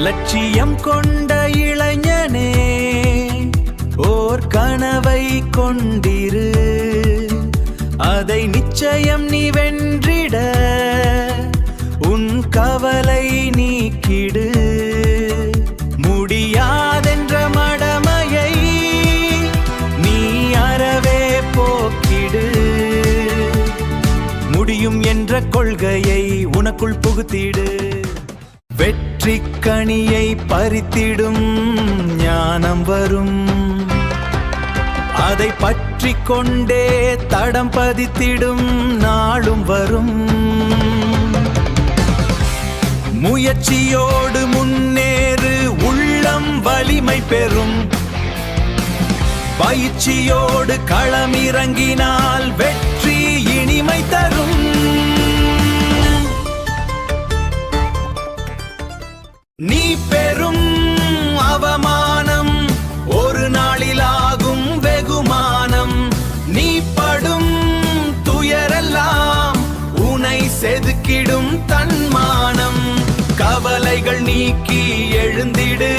லட்சியம் கொண்ட இளைஞனே, ஓர் கனவை கொண்டிரு, அதை நிச்சயம் நீ வென்றிட உன் கவலை நீக்கிடு. முடியாதென்ற மடமையை நீ அறவே போக்கிடு. முடியும் என்ற கொள்கையை உனக்குள் புகுத்திடு. வெற்றி கனியை பறித்திடும் ஞானம் வரும், அதை பற்றி கொண்டே தடம் பதித்திடும் நாளும் வரும். முயற்சியோடு முன்னேறு, உள்ளம் வலிமை பெறும். பயிற்சியோடு களமிறங்கினால் வெற்றி இனிமை தரும். நீ பெறும் அவமானம் ஒரு நாளிலாகும் வெகுமானம். நீ படும் துயரெல்லாம் உனை செதுக்கிடும் தன்மானம். கவலைகள் நீக்கி எழுந்திடு,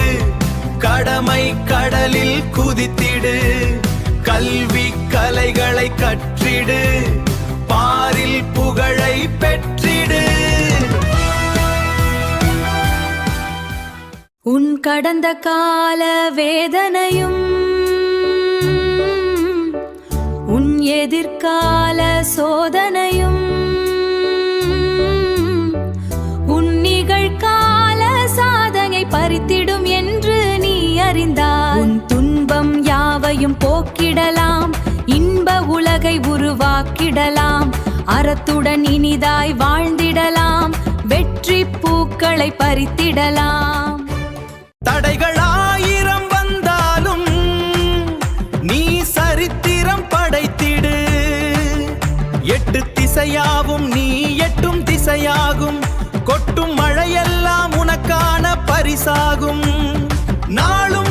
கடமை கடலில் குதித்திடு. கல்வி கலைகளை கற்றிடு, பாரில் புகழை பெற்றிடு. உன் கடந்த கால வேதனையும் உன் எதிர்கால சோதனையும் உன் நிகழ்கால சாதனை பறித்திடும் என்று நீ அறிந்தால் உன் துன்பம் யாவையும் போக்கிடலாம், இன்ப உலகை உருவாக்கிடலாம். அறத்துடன் இனிதாய் வாழ்ந்திடலாம், வெற்றி பூக்களை பறித்திடலாம். தடைகள் 1000 வந்தாலும் நீ சரித்திரம் படைத்திடு. 8 திசையாவும் நீ எட்டும் திசையாகும். கொட்டும் மழையெல்லாம் உனக்கான பரிசாகும். நாளும்